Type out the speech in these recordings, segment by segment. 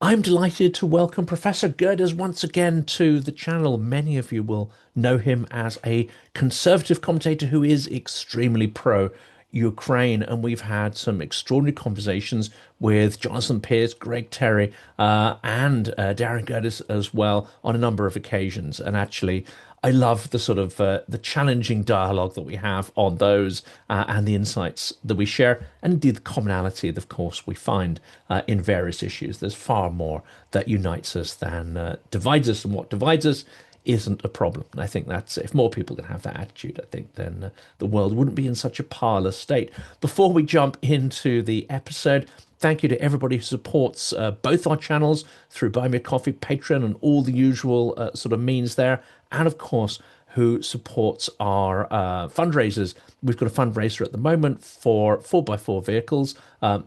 I'm delighted to welcome Professor Geras once again to the channel. Many of you will know him as a conservative commentator who is extremely pro Ukraine, and we've had some extraordinary conversations with Jonathan Pierce, Greg Terry, and Darren Gerdes as well on a number of occasions. And actually, I love the sort of the challenging dialogue that we have on those and the insights that we share, and indeed the commonality that, of course, we find in various issues. There's far more that unites us than divides us, and what divides us isn't a problem. And I think that's if more people can have that attitude, I think then the world wouldn't be in such a parlous state. Before we jump into the episode, thank you to everybody who supports both our channels through Buy Me a Coffee, Patreon, and all the usual sort of means there. And of course, who supports our fundraisers. We've got a fundraiser at the moment for 4x4 vehicles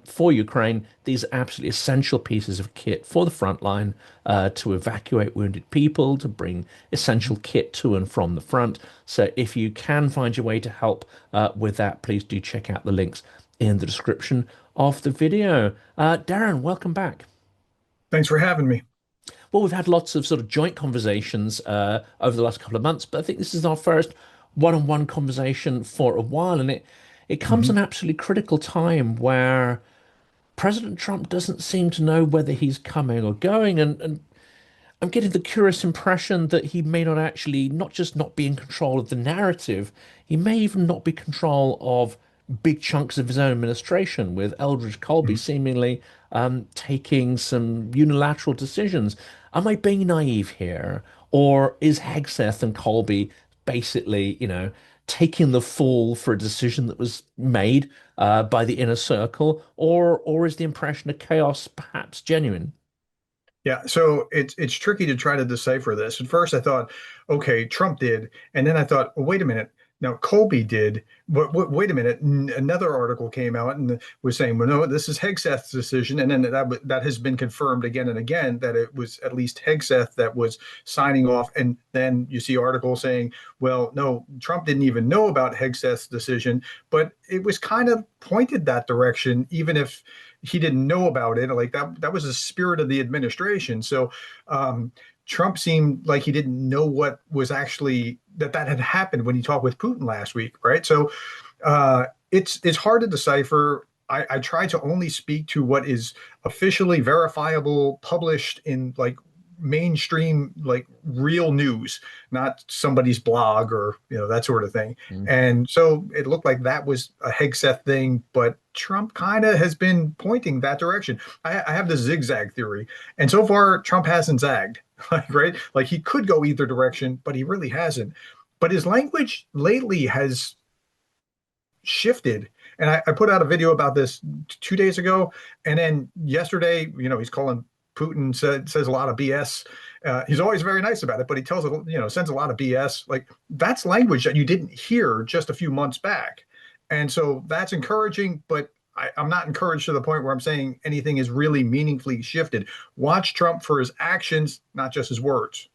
for Ukraine. These are absolutely essential pieces of kit for the front line to evacuate wounded people, to bring essential kit to and from the front. So if you can find your way to help with that, please do check out the links in the description of the video. Darren, welcome back. Thanks for having me. Well, we've had lots of sort of joint conversations over the last couple of months, but I think this is our first one-on-one conversation for a while, and it comes at Mhm. an absolutely critical time where President Trump doesn't seem to know whether he's coming or going, and I'm getting the curious impression that he may not actually not just not be in control of the narrative, he may even not be in control of big chunks of his own administration, with Eldridge Kolby Mhm. seemingly taking some unilateral decisions. Am I being naive here, or is Hegseth and Kolby basically, taking the fall for a decision that was made by the inner circle, or is the impression of chaos perhaps genuine? Yeah, so it's tricky to try to decipher this. At first, I thought, okay, Trump did, and then I thought, well, wait a minute, now Colby did, but wait a minute, another article came out and was saying, well, no, this is Hegseth's decision, and then that has been confirmed again and again that it was at least Hegseth that was signing off, and then you see articles saying, well, no, Trump didn't even know about Hegseth's decision, but it was kind of pointed that direction, even if he didn't know about it. Like that was the spirit of the administration. So Trump seemed like he didn't know what was actually that had happened when he talked with Putin last week, right? So it's hard to decipher. I try to only speak to what is officially verifiable, published in like mainstream, like real news, not somebody's blog or that sort of thing. And so it looked like that was a Hegseth thing, but Trump kind of has been pointing that direction. I have the zigzag theory, and so far Trump hasn't zagged, like right, like he could go either direction, but he really hasn't. But his language lately has shifted. And I put out a video about this 2 days ago, and then yesterday, he's calling Putin says a lot of BS. He's always very nice about it, but he tells it, sends a lot of BS. Like that's language that you didn't hear just a few months back, and so that's encouraging. But I'm not encouraged to the point where I'm saying anything is really meaningfully shifted. Watch Trump for his actions, not just his words.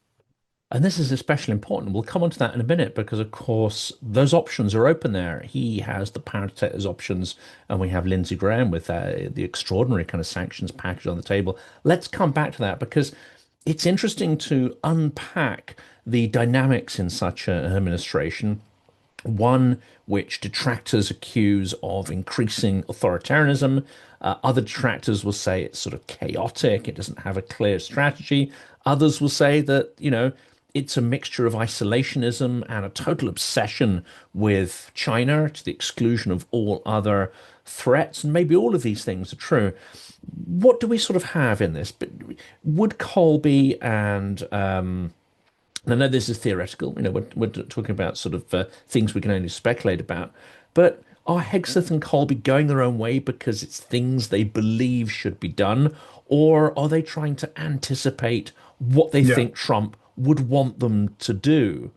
And this is especially important. We'll come on to that in a minute because, of course, those options are open there. He has the power to take those options, and we have Lindsey Graham with the extraordinary kind of sanctions package on the table. Let's come back to that because it's interesting to unpack the dynamics in such an administration. One which detractors accuse of increasing authoritarianism. Other detractors will say it's sort of chaotic, it doesn't have a clear strategy. Others will say that, it's a mixture of isolationism and a total obsession with China to the exclusion of all other threats. And maybe all of these things are true. What do we sort of have in this? But would Colby and I know this is theoretical, we're talking about sort of things we can only speculate about, but are Hegseth and Colby going their own way because it's things they believe should be done, or are they trying to anticipate what they Yeah. think Trump would want them to do?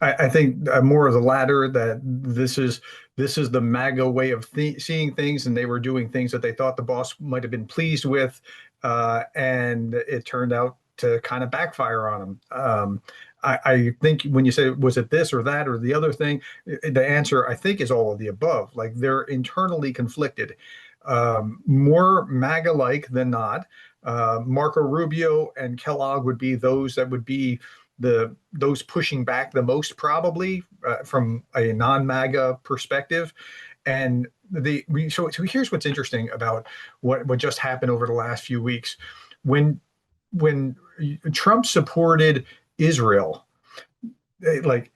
I think more of the latter, that this is the MAGA way of seeing things, and they were doing things that they thought the boss might have been pleased with, and it turned out to kind of backfire on them. I think when you say was it this or that or the other thing, the answer I think is all of the above. Like they're internally conflicted, more MAGA-like than not. Marco Rubio and Kellogg would be those that would be those pushing back the most probably from a non-MAGA perspective. And so here's what's interesting about what just happened over the last few weeks. When Trump supported Israel,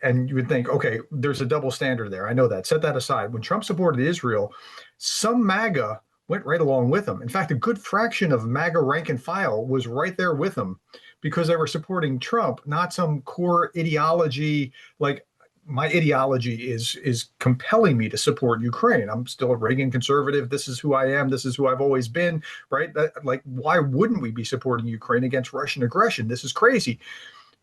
and you would think, okay, there's a double standard there. I know that. Set that aside. When Trump supported Israel, some MAGA went right along with him. In fact, a good fraction of MAGA rank and file was right there with him because they were supporting Trump, not some core ideology. Like, my ideology is compelling me to support Ukraine. I'm still a Reagan conservative. This is who I am. This is who I've always been, right? Like, why wouldn't we be supporting Ukraine against Russian aggression? This is crazy.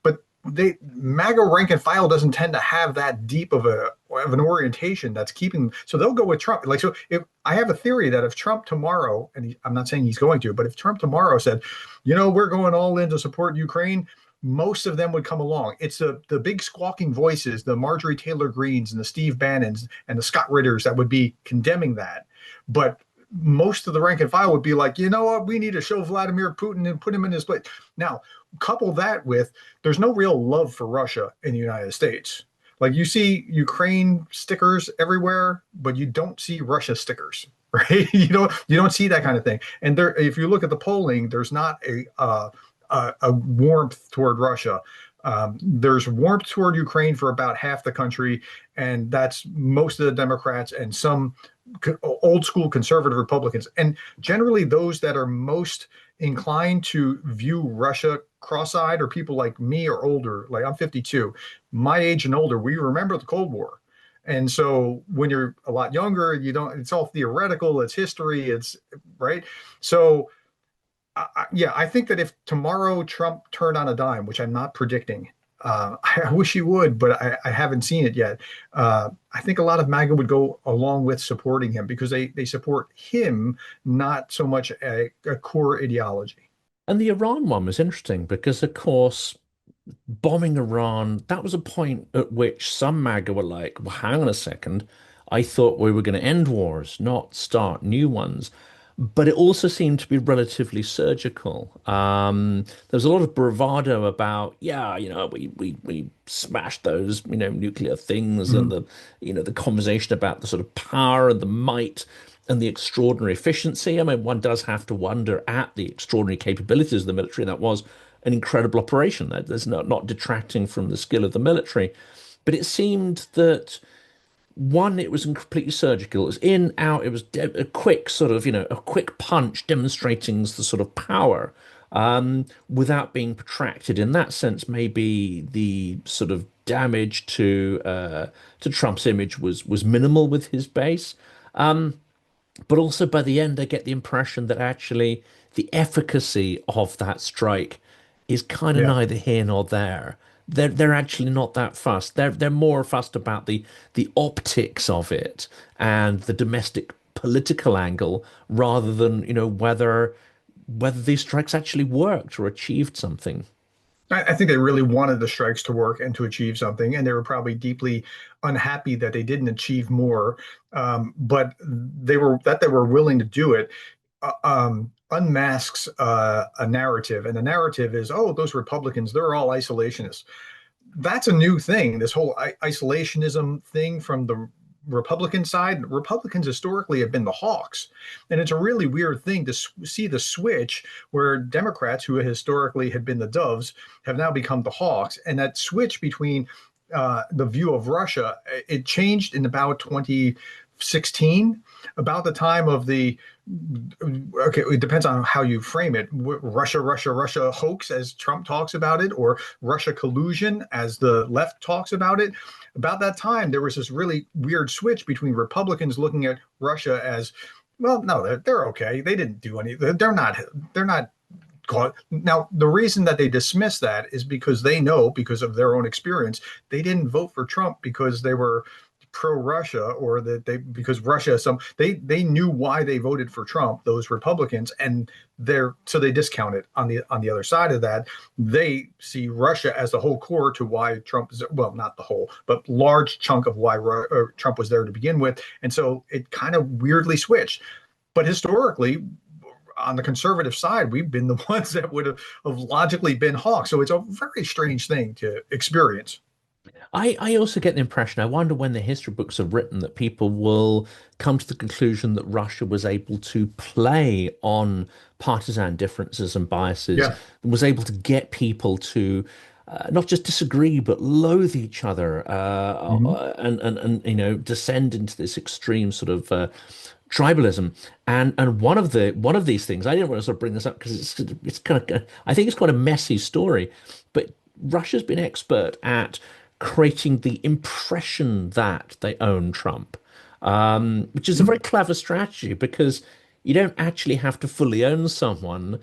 But MAGA rank and file doesn't tend to have that deep of an orientation that's keeping. So they'll go with Trump. Like, so if I have a theory that if Trump tomorrow, and I'm not saying he's going to, but if Trump tomorrow said, we're going all in to support Ukraine, most of them would come along. It's the big squawking voices, the Marjorie Taylor Greens and the Steve Bannons and the Scott Ritters that would be condemning that. But most of the rank and file would be like, you know what, we need to show Vladimir Putin and put him in his place. Now, couple that with there's no real love for Russia in the United States. Like, you see Ukraine stickers everywhere, but you don't see Russia stickers, right? You don't see that kind of thing. And there, if you look at the polling, there's not a warmth toward Russia. There's warmth toward Ukraine for about half the country, and that's most of the Democrats and some old school conservative Republicans. And generally, those that are most inclined to view Russia cross-eyed are people like me or older. Like, I'm 52. My age and older, we remember the Cold War. And so when you're a lot younger, it's all theoretical, it's history, it's right. So I think that if tomorrow Trump turned on a dime, which I'm not predicting, I wish he would, but I haven't seen it yet. I think a lot of MAGA would go along with supporting him because they support him, not so much a core ideology. And the Iran one was interesting because, of course, bombing Iran, that was a point at which some MAGA were like, well, hang on a second. I thought we were going to end wars, not start new ones. But it also seemed to be relatively surgical. There was a lot of bravado about, yeah, we smashed those, nuclear things, and Mhm. the conversation about the sort of power and the might and the extraordinary efficiency. I mean, one does have to wonder at the extraordinary capabilities of the military. That was an incredible operation. There's not detracting from the skill of the military, but it seemed that one, it was completely surgical. It was in, out. It was a quick sort of, a quick punch demonstrating the sort of power, without being protracted. In that sense, maybe the sort of damage to Trump's image was minimal with his base. But also by the end, I get the impression that actually the efficacy of that strike is kind of Yeah. neither here nor there. They're actually not that fussed. They're more fussed about the optics of it and the domestic political angle rather than, whether these strikes actually worked or achieved something. I think they really wanted the strikes to work and to achieve something, and they were probably deeply unhappy that they didn't achieve more. But they were willing to do it. Unmasks a narrative, and the narrative is, oh, those Republicans, they're all isolationists. That's a new thing, this whole isolationism thing from the Republican side. Republicans historically have been the hawks. And it's a really weird thing to see the switch where Democrats, who historically had been the doves, have now become the hawks. And that switch between the view of Russia, it changed in about 2016, about the time of the, okay, it depends on how you frame it. Russia hoax, as Trump talks about it, or Russia collusion, as the left talks about it. About that time, there was this really weird switch between Republicans looking at Russia as, well, no, they're okay. They didn't do anything. They're not caught. Now, the reason that they dismiss that is because they know, because of their own experience, they didn't vote for Trump because they were pro-Russia, or that because Russia, they knew why they voted for Trump, those Republicans, and so they discount it. On the other side of that, they see Russia as the whole core to why Trump is, well, not the whole, but large chunk of why Trump was there to begin with. And so it kind of weirdly switched. But historically, on the conservative side, we've been the ones that would have logically been hawks. So it's a very strange thing to experience. I also get the impression, I wonder when the history books are written, that people will come to the conclusion that Russia was able to play on partisan differences and biases, Yeah. and was able to get people to not just disagree, but loathe each other, Hmm. and descend into this extreme sort of tribalism. And one of these things, I didn't want to sort of bring this up because it's kind of, I think it's quite a messy story, but Russia's been expert at creating the impression that they own Trump, which is a very clever strategy because you don't actually have to fully own someone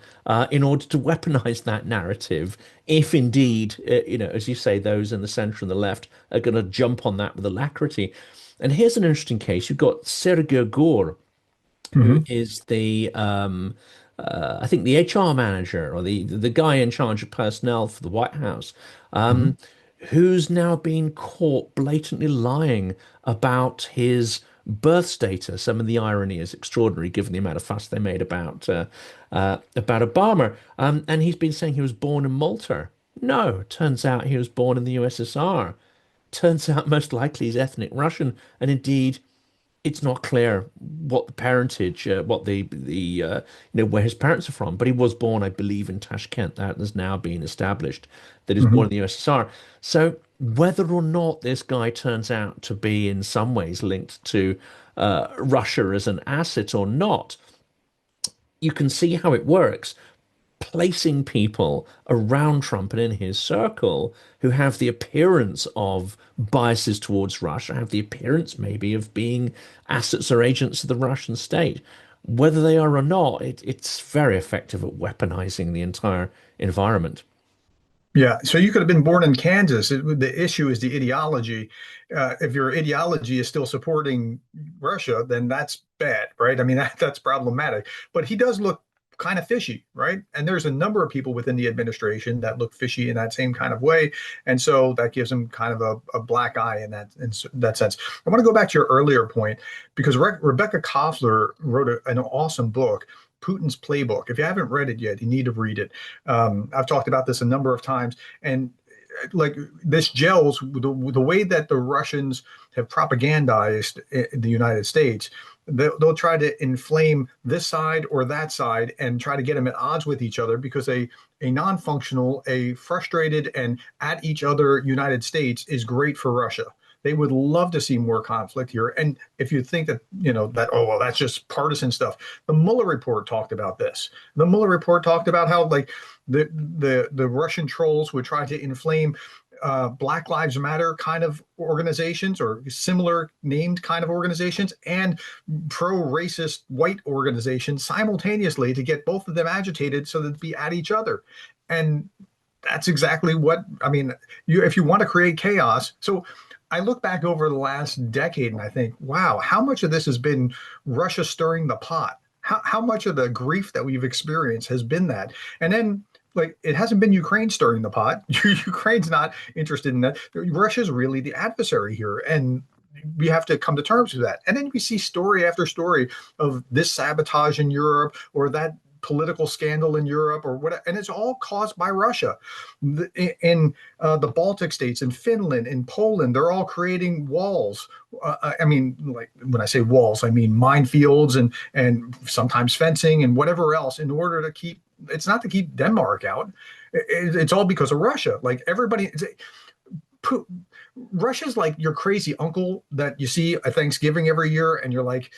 in order to weaponize that narrative. If indeed, as you say, those in the center and the left are going to jump on that with alacrity. And here's an interesting case. You've got Sergei Gore, who Hmm. is I think the HR manager or the guy in charge of personnel for the White House, Hmm. um, who's now been caught blatantly lying about his birth status. I mean, the irony is extraordinary given the amount of fuss they made about Obama. And he's been saying he was born in Malta. No, turns out he was born in the USSR. Turns out most likely he's ethnic Russian, and indeed it's not clear what the parentage, what where his parents are from. But he was born, I believe, in Tashkent. That has now been established that he's born in Hmm. the USSR. So whether or not this guy turns out to be in some ways linked to Russia as an asset or not, you can see how it works placing people around Trump and in his circle who have the appearance of biases towards Russia, have the appearance maybe of being assets or agents of the Russian state. Whether they are or not, it's very effective at weaponizing the entire environment. Yeah, so you could have been born in Kansas. The issue is the ideology. If your ideology is still supporting Russia, then that's bad, right? I mean, that's problematic. But he does look kind of fishy, right? And there's a number of people within the administration that look fishy in that same kind of way, and so that gives him kind of a black eye in that sense. I want to go back to your earlier point because Rebecca Koffler wrote an awesome book. Putin's Playbook. If you haven't read it yet, you need to read it. I've talked about this a number of times, and like this gels the way that the Russians have propagandized the United States. They'll try to inflame this side or that side and try to get them at odds with each other because a non-functional, a frustrated and at each other United States is great for Russia. They would love to see more conflict here. And if you think that, that, oh, well, that's just partisan stuff. The Mueller report talked about this. The Mueller report talked about how like the Russian trolls would try to inflame Black Lives Matter kind of organizations or similar named kind of organizations and pro-racist white organizations simultaneously to get both of them agitated so that they'd be at each other. And that's exactly what I mean. If you want to create chaos, so I look back over the last decade and I think, wow, how much of this has been Russia stirring the pot? How much of the grief that we've experienced has been that? And then, like, it hasn't been Ukraine stirring the pot. Ukraine's not interested in that. Russia's really the adversary here. And we have to come to terms with that. And then we see story after story of this sabotage in Europe or that political scandal in Europe or what, and it's all caused by Russia. In the Baltic states, in Finland, in Poland, they're all creating walls. I mean, like when I say walls, I mean minefields and sometimes fencing and whatever else in order to keep. It's not to keep Denmark out. It's all because of Russia. Like everybody, Russia's like your crazy uncle that you see at Thanksgiving every year, and you're like,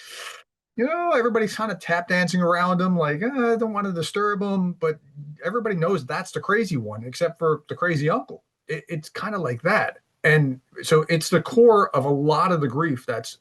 everybody's kind of tap dancing around him, like, I don't want to disturb him, but everybody knows that's the crazy one, except for the crazy uncle. It's kind of like that. And so it's the core of a lot of the grief that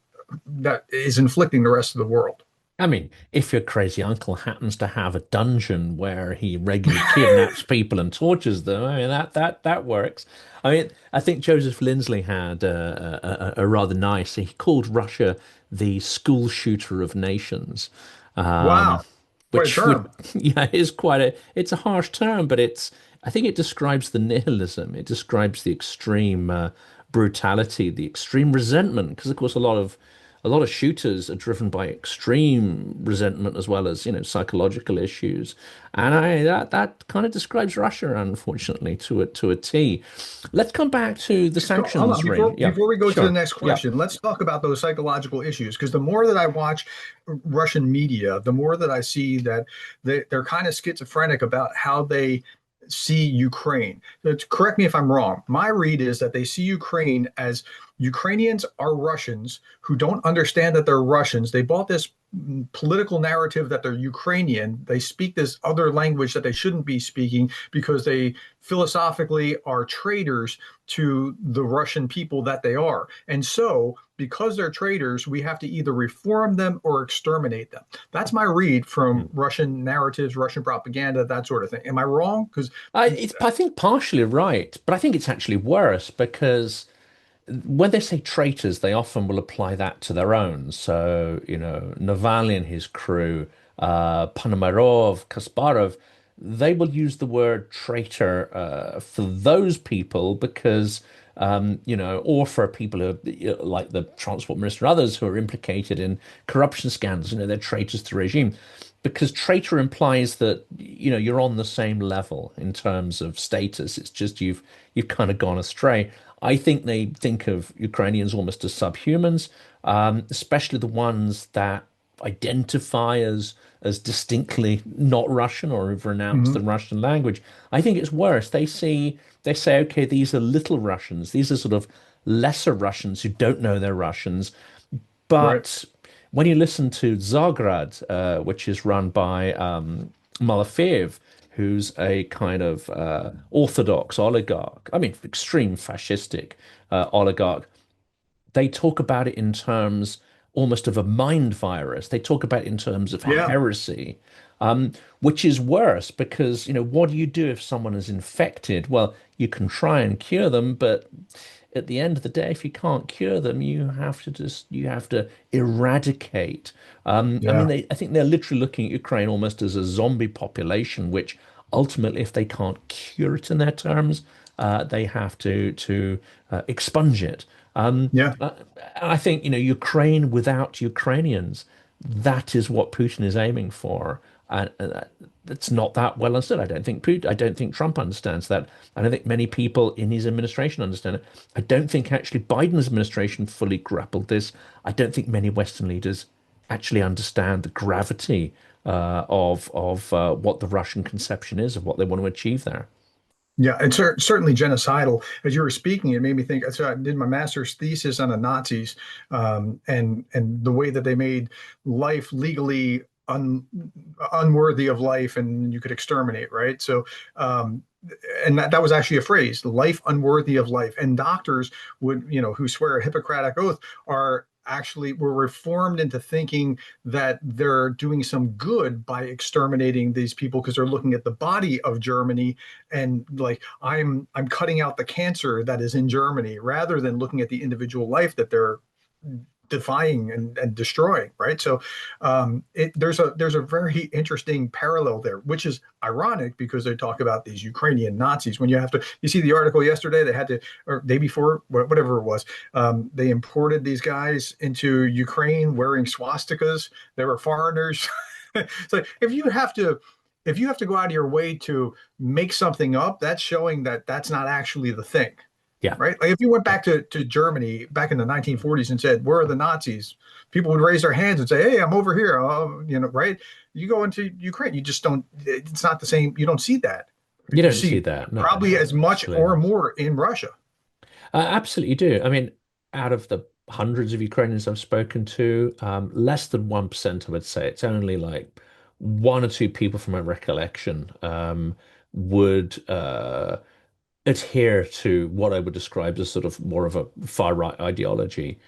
is inflicting the rest of the world. I mean, if your crazy uncle happens to have a dungeon where he regularly kidnaps people and tortures them, I mean that works. I mean, I think Joseph Lindsey had a rather nice. He called Russia the school shooter of nations, um, Wow, quite a which would term. yeah is quite it's a harsh term, but I think it describes the nihilism. It describes the extreme brutality, the extreme resentment, because of course a lot of shooters are driven by extreme resentment as well as, psychological issues. And that kind of describes Russia, unfortunately, to a T. Let's come back to the Hold on, sanctions ring. Yeah, before we go to the sure. next Yeah. question, let's talk about those psychological issues. Because the more that I watch Russian media, the more that I see that they're kind of schizophrenic about how they see Ukraine. Correct me if I'm wrong. My read is that they see Ukraine as Ukrainians are Russians who don't understand that they're Russians. They bought this political narrative that they're Ukrainian. They speak this other language that they shouldn't be speaking because they philosophically are traitors to the Russian people that they are. And so, because they're traitors, we have to either reform them or exterminate them. That's my read from Russian narratives, Russian propaganda, that sort of thing. Am I wrong? Because I think partially right, but I think it's actually worse because when they say traitors, they often will apply that to their own. So, Navalny and his crew, Ponomarov, Kasparov, they will use the word traitor for those people because, or for people who, like the transport minister, and others who are implicated in corruption scandals, they're traitors to the regime. Because traitor implies that, you're on the same level in terms of status. It's just you've kind of gone astray. I think they think of Ukrainians almost as subhumans, especially the ones that identify as distinctly not Russian or have renounced the Mhm. Russian language. I think it's worse. They say, okay, these are little Russians. These are sort of lesser Russians who don't know they're Russians. Right. But when you listen to Zagrad, which is run by Malafeev, who's a kind of orthodox oligarch, I mean, extreme fascistic oligarch, they talk about it in terms almost of a mind virus. They talk about it in terms of Yeah. heresy, which is worse because, what do you do if someone is infected? Well, you can try and cure them, but at the end of the day, if you can't cure them, you have to eradicate. I mean, Yeah. I think they're literally looking at Ukraine almost as a zombie population, which ultimately, if they can't cure it in their terms, they have to expunge it. Yeah. I think, Ukraine without Ukrainians, that is what Putin is aiming for. And that's not that well understood. I don't think Trump understands that. I don't think many people in his administration understand it. I don't think actually Biden's administration fully grappled this. I don't think many Western leaders actually understand the gravity of what the Russian conception is of what they want to achieve there. Yeah, and certainly genocidal. As you were speaking, it made me think. So I did my master's thesis on the Nazis, and the way that they made life legally unworthy of life, and you could exterminate, right? So, and that was actually a phrase, life unworthy of life. And doctors would, who swear a Hippocratic oath, are actually were reformed into thinking that they're doing some good by exterminating these people because they're looking at the body of Germany and like I'm cutting out the cancer that is in Germany rather than looking at the individual life that they're defying and destroying, right? So there's a very interesting parallel there, which is ironic because they talk about these Ukrainian Nazis. When you see the article yesterday, they had to, or day before, whatever it was, they imported these guys into Ukraine wearing swastikas. They were foreigners. It's like if you have to go out of your way to make something up, that's showing that that's not actually the thing, Yeah. right? Like if you went back to Germany back in the 1940s and said, "Where are the Nazis?" People would raise their hands and say, "Hey, I'm over here." Right? You go into Ukraine, you just don't. It's not the same. You don't see that. You You don't see see that. No, probably as much or absolutely. more in Russia. Absolutely do. I mean, out of the hundreds of Ukrainians I've spoken to, less than 1%, I would say. It's only like one or two people from my recollection would adhere to what I would describe as sort of more of a far right ideology.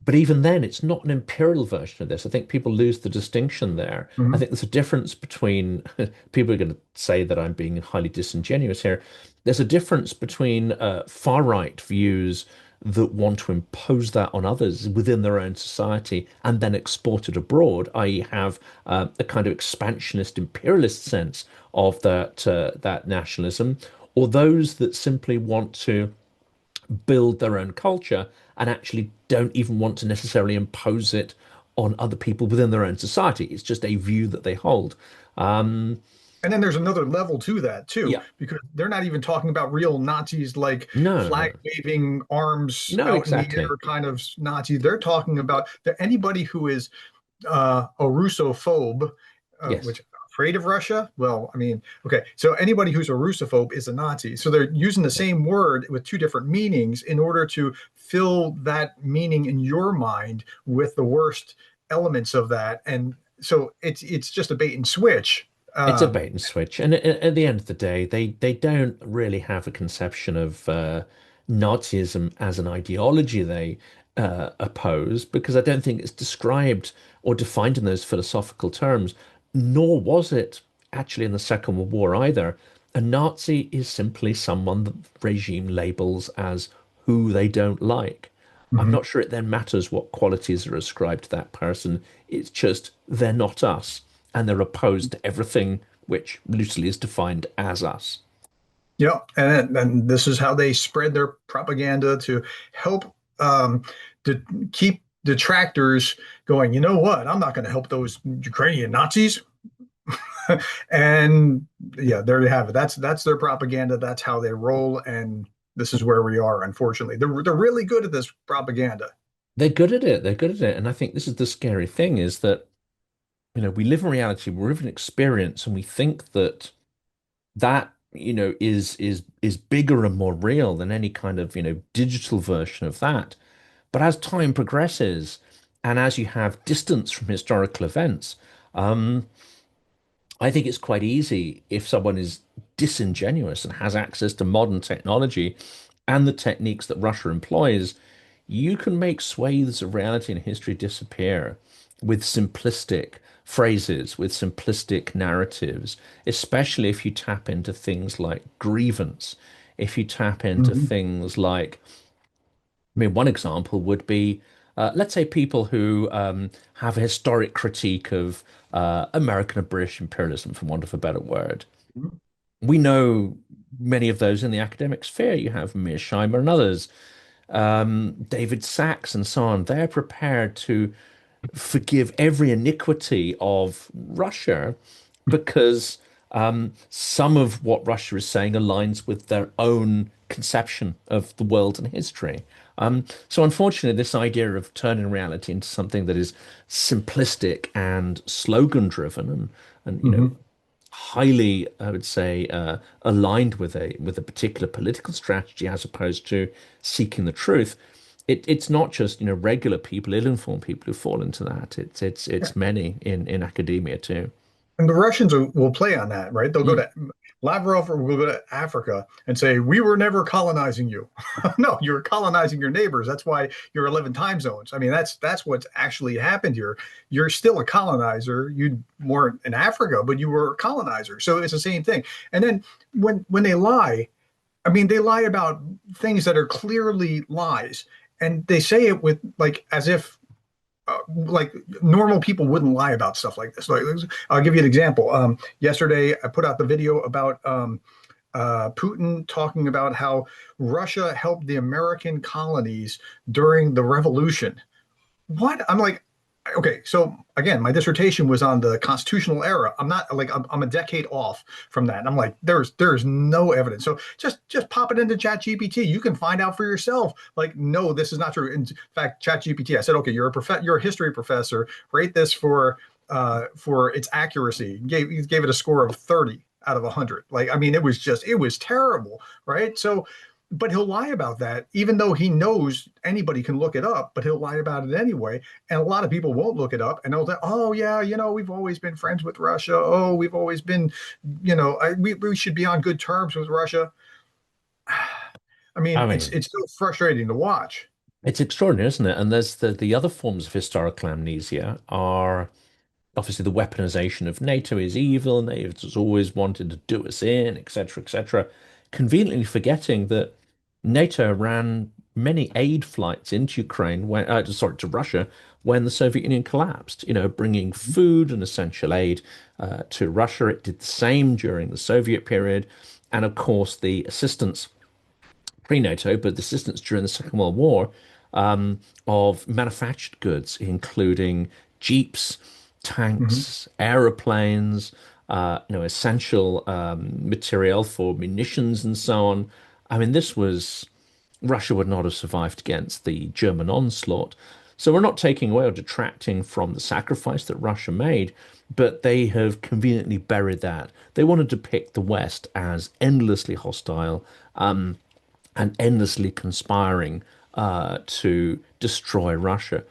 But even then, it's not an imperial version of this. I think people lose the distinction there. I Mhm. think there's a difference between people are going to say that I'm being highly disingenuous here. There's a difference between far right views that want to impose that on others within their own society and then export it abroad, i.e., have a kind of expansionist imperialist sense of that nationalism, or those that simply want to build their own culture and actually don't even want to necessarily impose it on other people within their own society. It's just a view that they hold. Um, And then there's another level to that too, yeah, because they're not even talking about real Nazis like no, flag no, waving arms no, out in the exactly. air kind of Nazis. They're talking about that anybody who is a Russophobe, Yes, which afraid of Russia. Well, I mean, okay, so anybody who's a Russophobe is a Nazi. So they're using the same word with two different meanings in order to fill that meaning in your mind with the worst elements of that. And so it's just a bait and switch. it's a Um, bait and switch, and at the end of the day, they don't really have a conception of Nazism as an ideology they oppose, because I don't think it's described or defined in those philosophical terms, nor was it actually in the Second World War either. A Nazi is simply someone the regime labels as who they don't like. I'm mhm. not sure it then matters what qualities are ascribed to that person. It's just they're not us, and they're opposed to everything which loosely is defined as us. Yeah, and this is how they spread their propaganda to help to keep detractors going. You know what? I'm not going to help those Ukrainian Nazis. And yeah, there you have it. That's their propaganda. That's how they roll, and this is where we are. Unfortunately, they're really good at this propaganda. They're good at it. They're good at it. And I think this is the scary thing is that, we live in reality, we live in experience, and we think that is bigger and more real than any kind of, digital version of that. But as time progresses and as you have distance from historical events, um, I think it's quite easy if someone is disingenuous and has access to modern technology and the techniques that Russia employs, you can make swathes of reality and history disappear with simplistic phrases, with simplistic narratives, especially if you tap into things like grievance, if you tap into Mhm. things like, one example would be, let's say people who have a historic critique of American or British imperialism, for want of a better word. We know many of those in the academic sphere. You have Mearsheimer and others, David Sachs and so on. They're prepared to forgive every iniquity of Russia because some of what Russia is saying aligns with their own conception of the world and history. So unfortunately, this idea of turning reality into something that is simplistic and slogan driven and Mhm. highly, I would say, aligned with a particular political strategy as opposed to seeking the truth. It's not just, regular people, ill-informed people who fall into that. It's many in academia too. And the Russians will play on that, right? They'll go Mm. to Lavrov will go to Africa and say, "We were never colonizing you." No, you're colonizing your neighbors. That's why you're 11 time zones. I mean, that's what's actually happened here. You're still a colonizer. You weren't in Africa, but you were a colonizer. So it's the same thing. And then when they lie, I mean, they lie about things that are clearly lies, and they say it with like as if like normal people wouldn't lie about stuff like this. Like, I'll give you an example. Yesterday, I put out the video about Putin talking about how Russia helped the American colonies during the revolution. What? I'm like, okay, so again, my dissertation was on the constitutional era. I'm not like I'm a decade off from that. And I'm like, there's no evidence. So just pop it into ChatGPT. You can find out for yourself. Like, no, this is not true. In fact, ChatGPT, I said, okay, you're a history professor. Rate this for its accuracy. Gave it a score of 30 out of 100. Like, I mean, it was terrible, right? So but he'll lie about that, even though he knows anybody can look it up, but he'll lie about it anyway. And a lot of people won't look it up and they'll say, oh, yeah, we've always been friends with Russia. Oh, we've always been, we should be on good terms with Russia. I mean, I it's mean, so frustrating to watch. it's extraordinary, isn't it? And there's the other forms of historical amnesia are obviously the weaponization of NATO is evil. NATO's always wanted to do us in, etc., etc. Conveniently forgetting that NATO ran many aid flights into Ukraine to Russia when the Soviet Union collapsed. Bringing food and essential aid to Russia. It did the same during the Soviet period, and of course the assistance pre-NATO, but the assistance during the Second World War of manufactured goods, including jeeps, Hmm. tanks, aeroplanes, essential material for munitions and so on. I mean, this was Russia would not have survived against the German onslaught. So we're not taking away or detracting from the sacrifice that Russia made, but they have conveniently buried that. They want to depict the West as endlessly hostile, and endlessly conspiring to destroy Russia.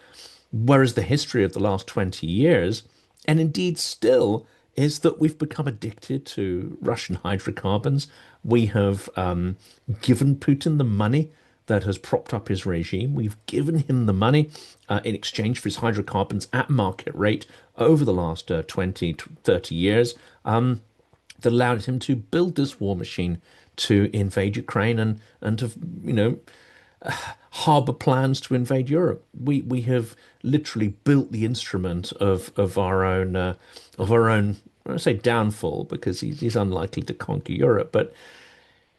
Whereas the history of the last 20 years, and indeed still, is that we've become addicted to Russian hydrocarbons. We have given Putin the money that has propped up his regime. We've given him the money in exchange for his hydrocarbons at market rate over the last 20 to 30 years that allowed him to build this war machine to invade Ukraine and to, you know, harbor plans to invade Europe. We have literally built the instrument of our own. I say downfall because he's unlikely to conquer Europe, but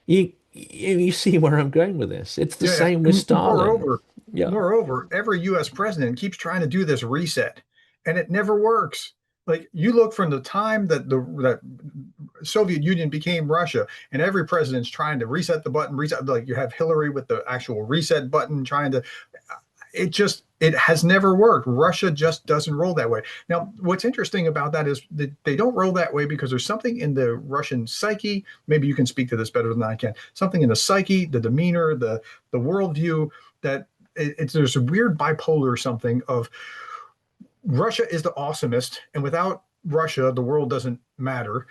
you see where I'm going with this. It's the Yeah, yeah. same with And Stalin. Yeah. every U.S. president keeps trying to do this reset, and it never works. Like you look from the time that the Soviet Union became Russia, and every president's trying to reset the button, reset. Like you have Hillary with the actual reset button, trying to. It has never worked. Russia just doesn't roll that way. Now, what's interesting about that is that they don't roll that way because there's something in the Russian psyche. Maybe you can speak to this better than I can. Something in the psyche, the demeanor, the worldview that there's a weird bipolar something of Russia is the awesomest, and without Russia, the world doesn't matter.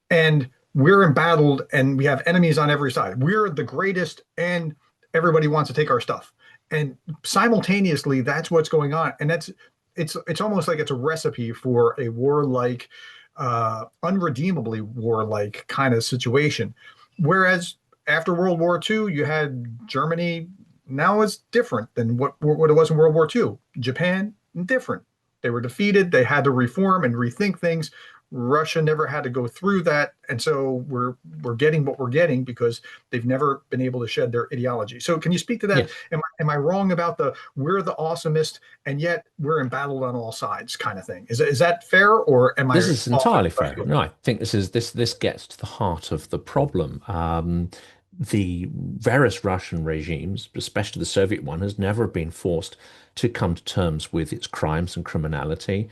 And we're embattled, and we have enemies on every side. We're the greatest, and everybody wants to take our stuff. And simultaneously, that's what's going on, and it's almost like it's a recipe for a warlike, unredeemably warlike kind of situation. Whereas after World War II, you had Germany. Now it's different than what it was in World War II. Japan, different. They were defeated. They had to reform and rethink things. Russia never had to go through that, and so we're getting what we're getting because they've never been able to shed their ideology. So, can you speak to that? Yes. Am I wrong about the we're the awesomest and yet we're embattled on all sides kind of thing? Is that fair, or am This I is off in entirely left fair. field? No, I think this gets to the heart of the problem. The various Russian regimes, especially the Soviet one, has never been forced to come to terms with its crimes and criminality.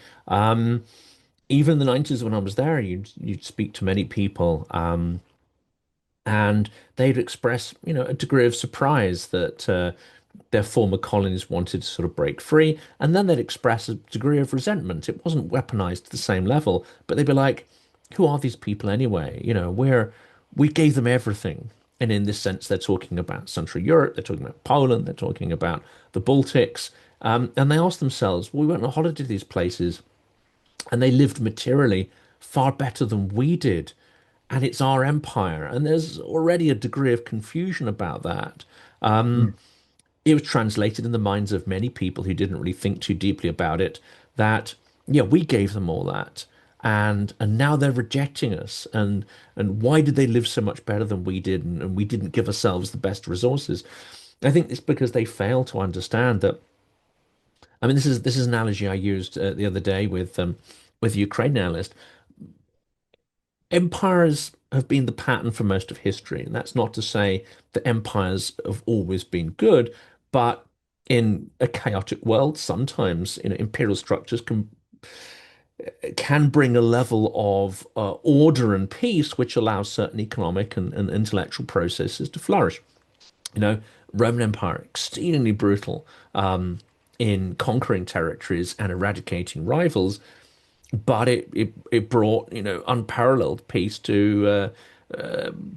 Even in the 90s when I was there, you'd speak to many people, and they'd express, a degree of surprise that their former colonies wanted to sort of break free, and then they'd express a degree of resentment. It wasn't weaponized to the same level, but they'd be like, "Who are these people anyway? We gave them everything." And in this sense, they're talking about Central Europe, they're talking about Poland, they're talking about the Baltics, and they ask themselves, "Well, we went on holiday to these places, and they lived materially far better than we did." And it's our empire. And there's already a degree of confusion about that. Mm. It was translated in the minds of many people who didn't really think too deeply about it that, yeah, we gave them all that. And now they're rejecting us. And why did they live so much better than we did? And we didn't give ourselves the best resources. I think it's because they fail to understand that. I mean, this is an analogy I used the other day with the Ukraine analyst. Empires have been the pattern for most of history. And that's not to say that empires have always been good, but in a chaotic world, sometimes imperial structures can bring a level of order and peace, which allows certain economic and intellectual processes to flourish. You know, Roman Empire, exceedingly brutal in conquering territories and eradicating rivals, but it brought unparalleled peace to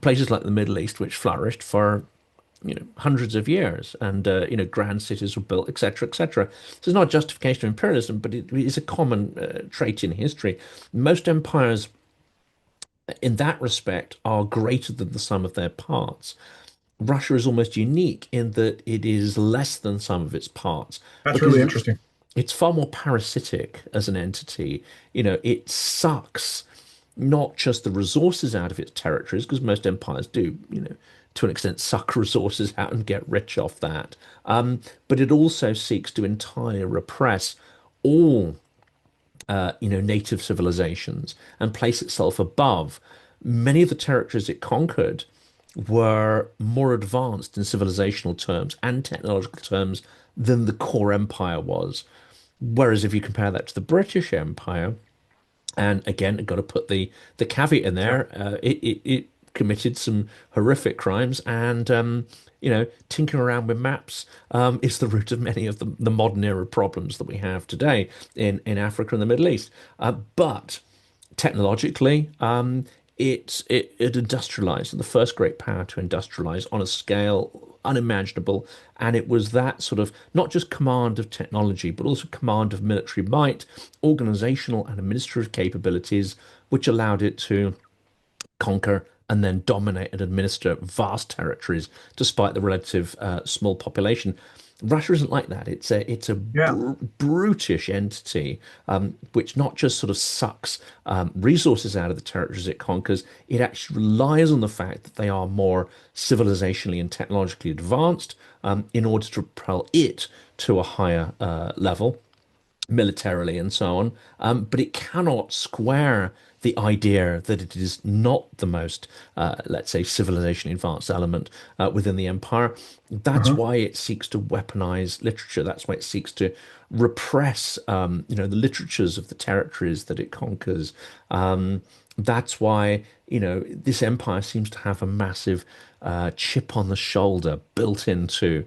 places like the Middle East, which flourished for hundreds of years, and grand cities were built, etc., etc. So it's not a justification of imperialism, but it is a common trait in history. Most empires, in that respect, are greater than the sum of their parts. Russia is almost unique in that it is less than some of its parts That's because really it's interesting. it's far more parasitic as an entity. It sucks. not just the resources out of its territories, because most empires do, to an extent, suck resources out and get rich off that. But it also seeks to entirely repress all native civilizations and place itself above. Many of the territories it conquered were more advanced in civilizational terms and technological terms than the core empire was. Whereas if you compare that to the British Empire, and again, I've got to put the caveat in Yep. there, it committed some horrific crimes, and tinkering around with maps is the root of many of the modern era problems that we have today in Africa and the Middle East. But technologically, it industrialized, the first great power to industrialize on a scale unimaginable. And it was that sort of not just command of technology, but also command of military might, organizational and administrative capabilities, which allowed it to conquer and then dominate and administer vast territories despite the relative small population. Russia isn't like that. It's a Yeah. brutish entity, which not just sort of sucks resources out of the territories it conquers. It actually relies on the fact that they are more civilizationally and technologically advanced in order to propel it to a higher level militarily and so on. But it cannot square the idea that it is not the most, let's say, civilization advanced element within the empire. That's Uh-huh. why it seeks to weaponize literature. That's why it seeks to repress, the literatures of the territories that it conquers. That's why, this empire seems to have a massive chip on the shoulder built into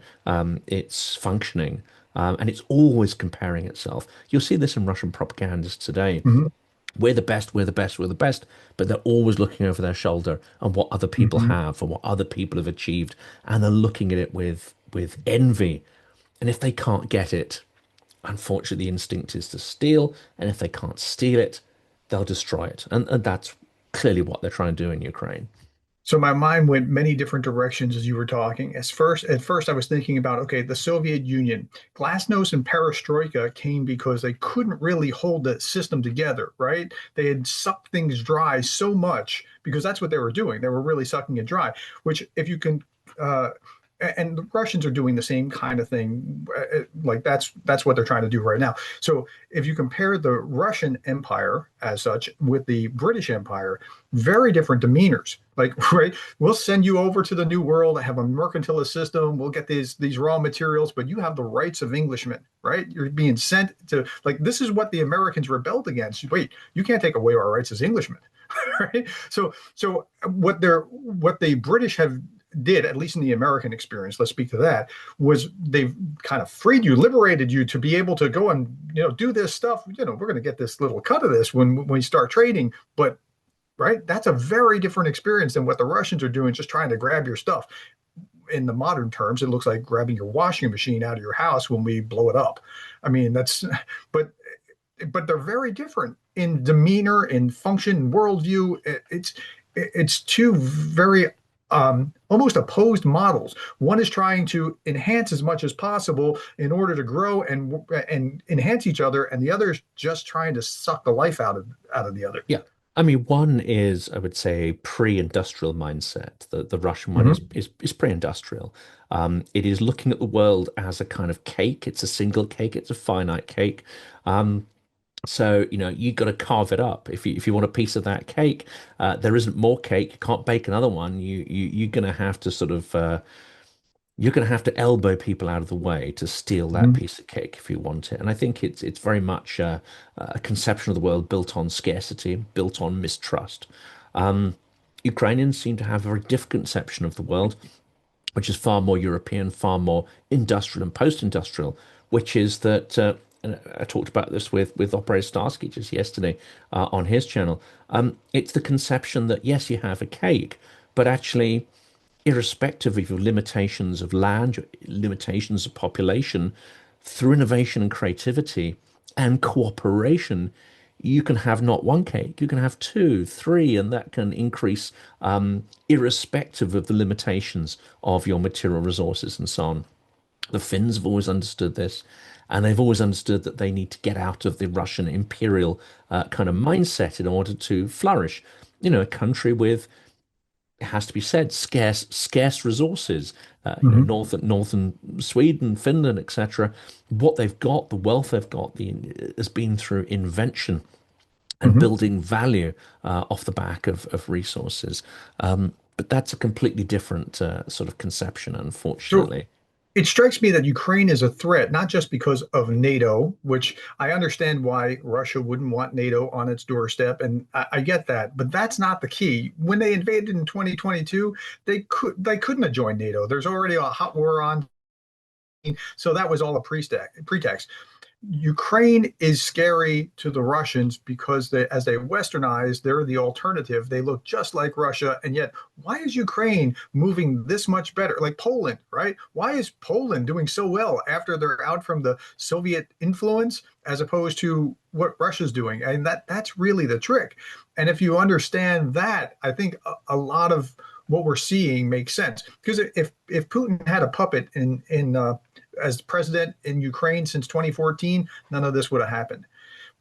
its functioning. And it's always comparing itself. You'll see this in Russian propagandists today. Hmm. We're the best, we're the best, we're the best, but they're always looking over their shoulder and what other people Hmm. have and what other people have achieved, and they're looking at it with envy. And if they can't get it, unfortunately, the instinct is to steal, and if they can't steal it, they'll destroy it. And that's clearly what they're trying to do in Ukraine. So my mind went many different directions as you were talking. At first, I was thinking about, okay, the Soviet Union, Glasnost and Perestroika came because they couldn't really hold the system together, right? They had sucked things dry so much because that's what they were doing. They were really sucking it dry, which if you can, uh, and the Russians are doing the same kind of thing. Like that's what they're trying to do right now. So if you compare the Russian Empire as such with the British Empire, very different demeanors. Like, right, we'll send you over to the New World, have a mercantilist system. We'll get these raw materials, but you have the rights of Englishmen, right? You're being sent to like this is what the Americans rebelled against. Wait, you can't take away our rights as Englishmen, right? So what the British have did, at least in the American experience, let's speak to that, was they've kind of freed you, liberated you to be able to go and do this stuff. We're going to get this little cut of this when we start trading, but right, that's a very different experience than what the Russians are doing, just trying to grab your stuff. In the modern terms, it looks like grabbing your washing machine out of your house when we blow it up. I mean, but but they're very different in demeanor, in function, worldview. It's two very almost opposed models. One is trying to enhance as much as possible in order to grow and enhance each other, and the other is just trying to suck the life out of the other. Yeah. I mean, one is, I would say, pre-industrial mindset. The Russian one is Hmm. is pre-industrial. It is looking at the world as a kind of cake. It's a single cake. It's a finite cake. Um, so, you got to carve it up. If you want a piece of that cake, there isn't more cake. You can't bake another one. You're gonna have to sort of you're going to have to elbow people out of the way to steal that Hmm. piece of cake if you want it. And I think it's very much a conception of the world built on scarcity, built on mistrust. Um, Ukrainians seem to have a very different conception of the world, which is far more European, far more industrial and post-industrial, which is that, and I talked about this with Operator Starsky just yesterday on his channel. It's the conception that yes, you have a cake, but actually irrespective of your limitations of land, your limitations of population, through innovation and creativity and cooperation, you can have not one cake, you can have two, three, and that can increase irrespective of the limitations of your material resources and so on. The Finns have always understood this, and they've always understood that they need to get out of the Russian imperial kind of mindset in order to flourish. A country with, it has to be said, scarce resources. Hmm. Northern Sweden, Finland, etc. What they've got, the wealth they've got, has been through invention and Hmm. building value off the back of resources. But that's a completely different sort of conception, So unfortunately. it strikes me that Ukraine is a threat, not just because of NATO, which I understand why Russia wouldn't want NATO on its doorstep, and I get that, but that's not the key. When they invaded in 2022, they couldn't have joined NATO. There's already a hot war on, so that was all a pretext. Ukraine is scary to the Russians because as they westernize, they're the alternative. They look just like Russia. And yet, why is Ukraine moving this much better? Like Poland, right? Why is Poland doing so well after they're out from the Soviet influence as opposed to what Russia's doing? And that's really the trick. And if you understand that, I think a lot of what we're seeing makes sense. Because if Putin had a puppet in as president in Ukraine since 2014, none of this would have happened.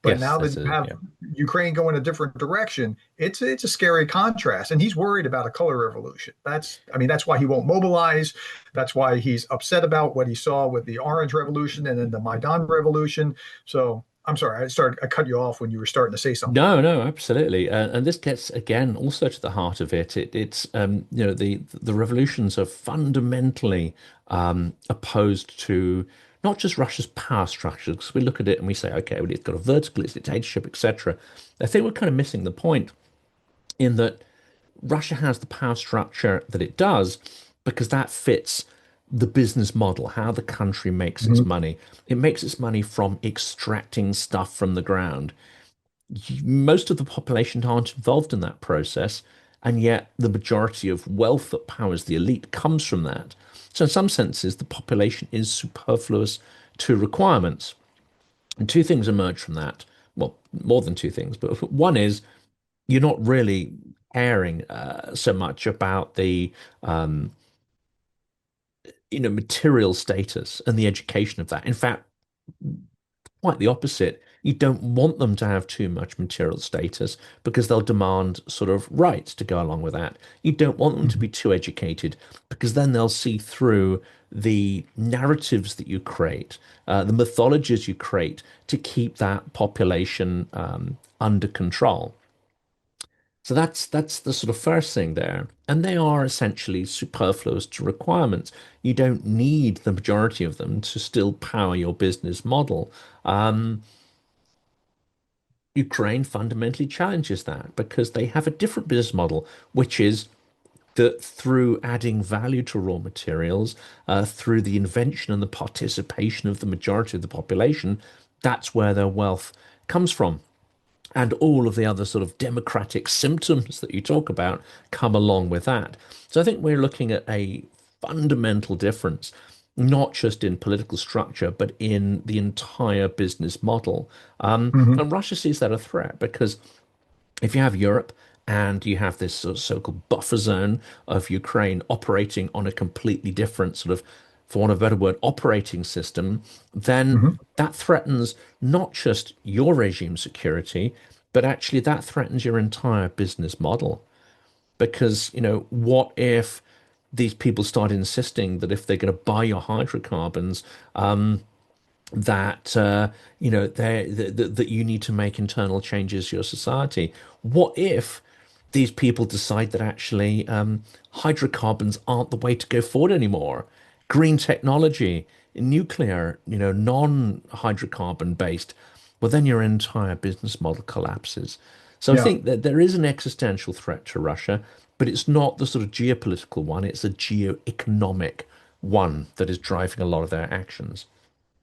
But Yes, now that that's you it. have Yeah. Ukraine going a different direction, it's a scary contrast. And he's worried about a color revolution. That's why he won't mobilize. That's why he's upset about what he saw with the Orange Revolution and then the Maidan Revolution. So I'm sorry, I cut you off when you were starting to say something. No, no, absolutely, and this gets again also to the heart of it. It's the revolutions are fundamentally opposed to not just Russia's power structure, because we look at it and we say, okay, well, it's got a vertical, it's dictatorship, etc. I think we're kind of missing the point in that Russia has the power structure that it does because that fits the business model, how the country makes its Mhm. money. It makes its money from extracting stuff from the ground. Most of the population aren't involved in that process, and yet the majority of wealth that powers the elite comes from that. So, in some senses, the population is superfluous to requirements. And two things emerge from that. Well, more than two things, but one is you're not really caring so much about the material status and the education of that. In fact, quite the opposite. You don't want them to have too much material status because they'll demand sort of rights to go along with that. You don't want them to be Mhm. too educated because then they'll see through the narratives that you create, the mythologies you create to keep that population under control. So that's the sort of first thing there. And they are essentially superfluous to requirements. You don't need the majority of them to still power your business model. Um, Ukraine fundamentally challenges that because they have a different business model, which is that through adding value to raw materials, through the invention and the participation of the majority of the population, that's where their wealth comes from. And all of the other sort of democratic symptoms that you talk about come along with that. So I think we're looking at a fundamental difference, not just in political structure, but in the entire business model. Mhm. And Russia sees that a threat because if you have Europe and you have this sort of so-called buffer zone of Ukraine operating on a completely different sort of, for want of a better word, operating system, then Mhm. that threatens not just your regime security, but actually that threatens your entire business model. Because, what if these people start insisting that if they're going to buy your hydrocarbons, that that you need to make internal changes to your society. What if these people decide that actually hydrocarbons aren't the way to go forward anymore? Green technology, nuclear, non-hydrocarbon based. Well, then your entire business model collapses. So I Yeah. think that there is an existential threat to Russia, but it's not the sort of geopolitical one. It's a geoeconomic one that is driving a lot of their actions.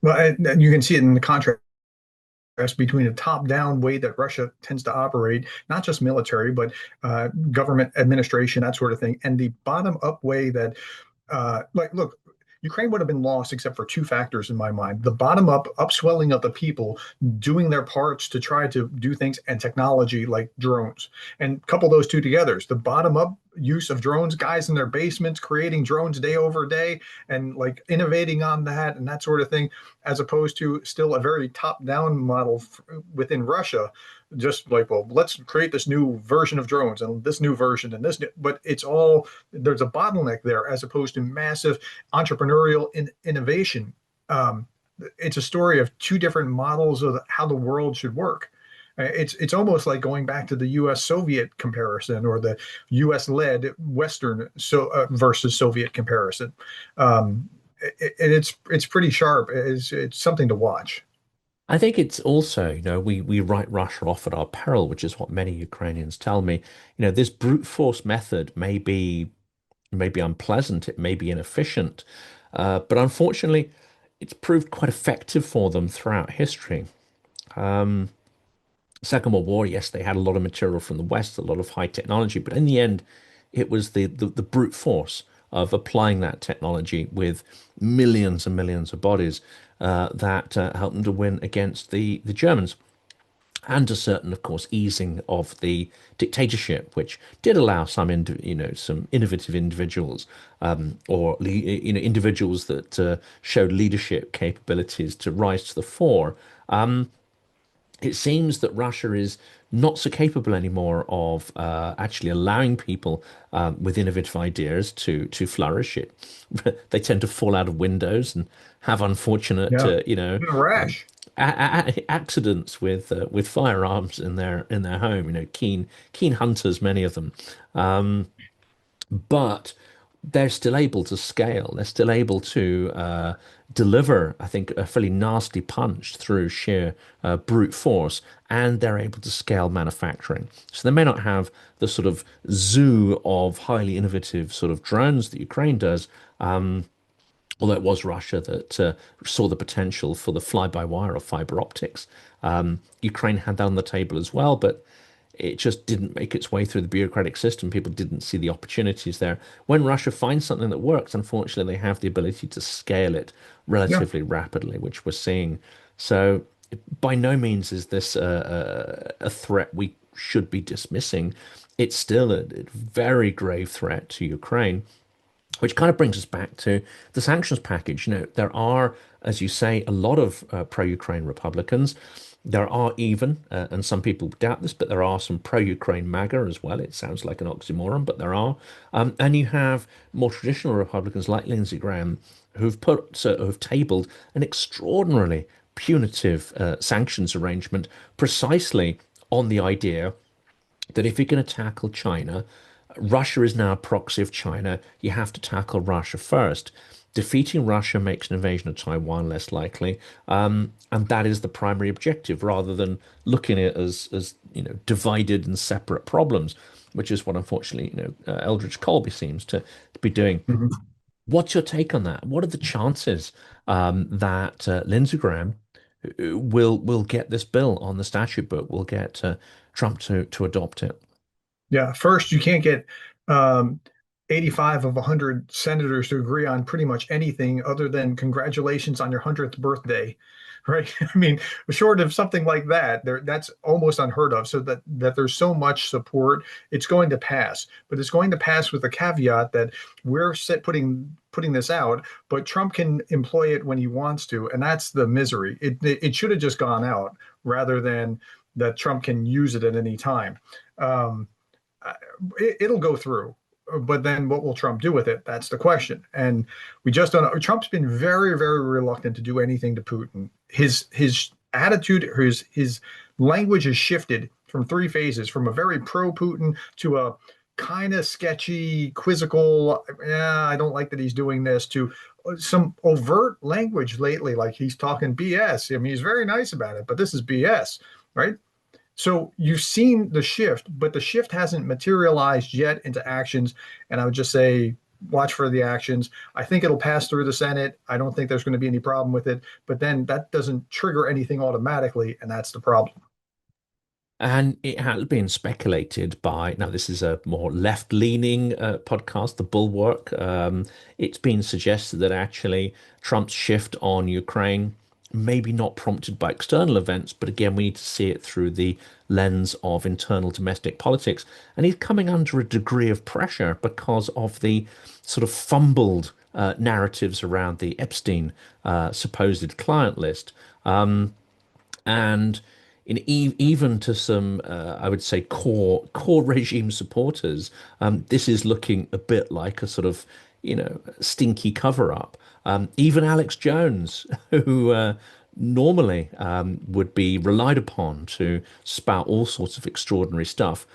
Well, and you can see it in the contrast between a top-down way that Russia tends to operate, not just military, but government administration, that sort of thing, and the bottom-up way that, look, Ukraine would have been lost except for two factors in my mind: the bottom-up upswelling of the people doing their parts to try to do things, and technology like drones. And couple those two together, the bottom-up use of drones, guys in their basements creating drones day over day and like innovating on that and that sort of thing, as opposed to still a very top-down model within Russia. Just like, well, let's create this new version of drones and this new version and this new, but it's all there's a bottleneck there as opposed to massive entrepreneurial innovation. Um, it's a story of two different models of how the world should work. It's almost like going back to the U.S. Soviet comparison or the U.S. led Western versus Soviet comparison. It's pretty sharp. It's something to watch. I think it's also, we write Russia off at our peril, which is what many Ukrainians tell me. This brute force method may be unpleasant, it may be inefficient, but unfortunately, it's proved quite effective for them throughout history. Um, Second World War, yes, they had a lot of material from the West, a lot of high technology, but in the end, it was the brute force of applying that technology with millions and millions of bodies that helped them to win against the Germans. And a certain, of course, easing of the dictatorship, which did allow some innovative individuals, individuals that showed leadership capabilities to rise to the fore. It seems that Russia is not so capable anymore of actually allowing people with innovative ideas to flourish. They tend to fall out of windows and have unfortunate, Yeah, a rash. accidents with firearms in their home. Keen hunters, many of them. But they're still able to scale. They're still able to deliver, I think, a fairly nasty punch through sheer brute force, and they're able to scale manufacturing. So they may not have the sort of zoo of highly innovative sort of drones that Ukraine does, although it was Russia that saw the potential for the fly-by-wire or fiber optics. Ukraine had that on the table as well, but it just didn't make its way through the bureaucratic system. People didn't see the opportunities there. When Russia finds something that works, unfortunately, they have the ability to scale it Yeah. relatively rapidly, which we're seeing. So, by no means is this a threat we should be dismissing. It's still a very grave threat to Ukraine, which kind of brings us back to the sanctions package. There are, as you say, a lot of pro-Ukraine Republicans. There are even, and some people doubt this, but there are some pro-Ukraine MAGA as well. It sounds like an oxymoron, but there are. And you have more traditional Republicans like Lindsey Graham who've tabled an extraordinarily punitive sanctions arrangement precisely on the idea that if you're going to tackle China, Russia is now a proxy of China. You have to tackle Russia first. Defeating Russia makes an invasion of Taiwan less likely, and that is the primary objective, rather than looking at it as divided and separate problems, which is what unfortunately Eldridge Kolby seems to be doing. Mhm. What's your take on that? What are the chances that Lindsey Graham will get this bill on the statute book? Will get Trump to adopt it? Yeah. First, you can't get um, 85 of 100 senators to agree on pretty much anything other than congratulations on your 100th birthday, right? I mean, short of something like that, that's almost unheard of. So that there's so much support, it's going to pass. But it's going to pass with a caveat that we're putting this out, but Trump can employ it when he wants to, and that's the misery. It should have just gone out rather than that Trump can use it at any time. Um, it'll go through. But then what will Trump do with it? That's the question. And we just don't know. Trump's been very, very reluctant to do anything to Putin. His attitude, his language has shifted from three phases, from a very pro-Putin to a kind of sketchy, quizzical, yeah, I don't like that he's doing this, to some overt language lately, like he's talking BS. I mean, he's very nice about it, but this is BS, right? So you've seen the shift, but the shift hasn't materialized yet into actions. And I would just say, watch for the actions. I think it'll pass through the Senate. I don't think there's going to be any problem with it. But then that doesn't trigger anything automatically, and that's the problem. And it has been speculated by, now this is a more left-leaning podcast, The Bulwark. It's been suggested that actually Trump's shift on Ukraine maybe not prompted by external events, but again, we need to see it through the lens of internal domestic politics. And he's coming under a degree of pressure because of the sort of fumbled narratives around the Epstein supposed client list. And even to some, I would say, core regime supporters, this is looking a bit like a sort of, stinky cover up. Even Alex Jones, who normally would be relied upon to spout all sorts of extraordinary stuff,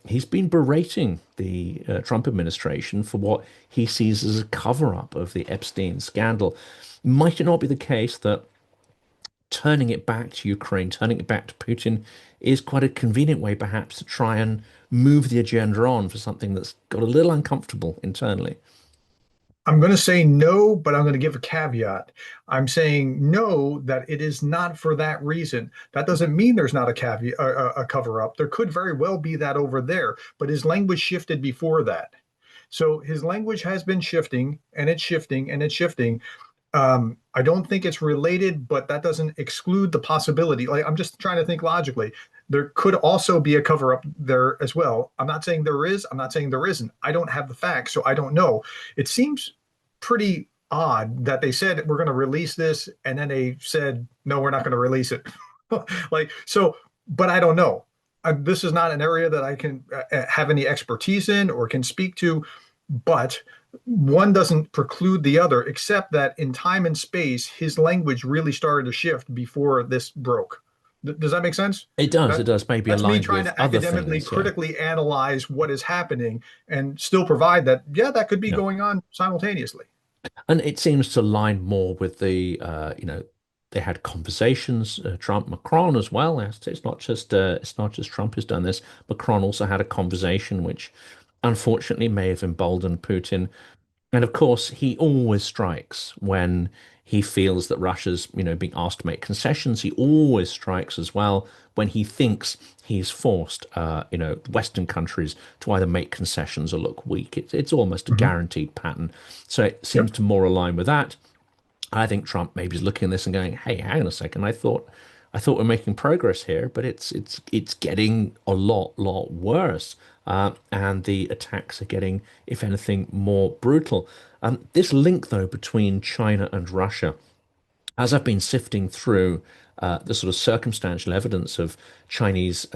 he's been berating the Trump administration for what he sees as a cover up of the Epstein scandal. Might it not be the case that turning it back to Ukraine, turning it back to Putin, is quite a convenient way, perhaps, to try and move the agenda on for something that's got a little uncomfortable internally? I'm going to say no, but I'm going to give a caveat. I'm saying no, that it is not for that reason. That doesn't mean there's not a caveat, a cover up. There could very well be that over there, but his language shifted before that. So his language has been shifting and it's shifting and it's shifting. I don't think it's related, but that doesn't exclude the possibility. Like, I'm just trying to think logically. There could also be a cover up there as well. I'm not saying there is. I'm not saying there isn't. I don't have the facts, so I don't know. It seems pretty odd that they said we're going to release this, and then they said no, we're not going to release it. Like so, but I don't know. This is not an area that I can have any expertise in or can speak to, but one doesn't preclude the other, except that in time and space, his language really started to shift before this broke. Does that make sense? It does. It That, does. Maybe that's me aligned trying with to other academically, things. Yeah. critically analyze what is happening and still provide that, yeah, that could be Yeah. going on simultaneously. And it seems to align more with the, they had conversations, Trump, Macron as well. It's not just Trump who's done this. Macron also had a conversation which unfortunately may have emboldened Putin. And of course, he always strikes when he feels that Russia's, being asked to make concessions. He always strikes as well when he thinks he's forced, Western countries to either make concessions or look weak. It's almost a Mhm. guaranteed pattern. So it seems Yep. to more align with that. I think Trump maybe is looking at this and going, "Hey, hang on a second. I thought we're making progress here, but it's getting a lot worse, and the attacks are getting, if anything, more brutal." This link, though, between China and Russia, as I've been sifting through the sort of circumstantial evidence of Chinese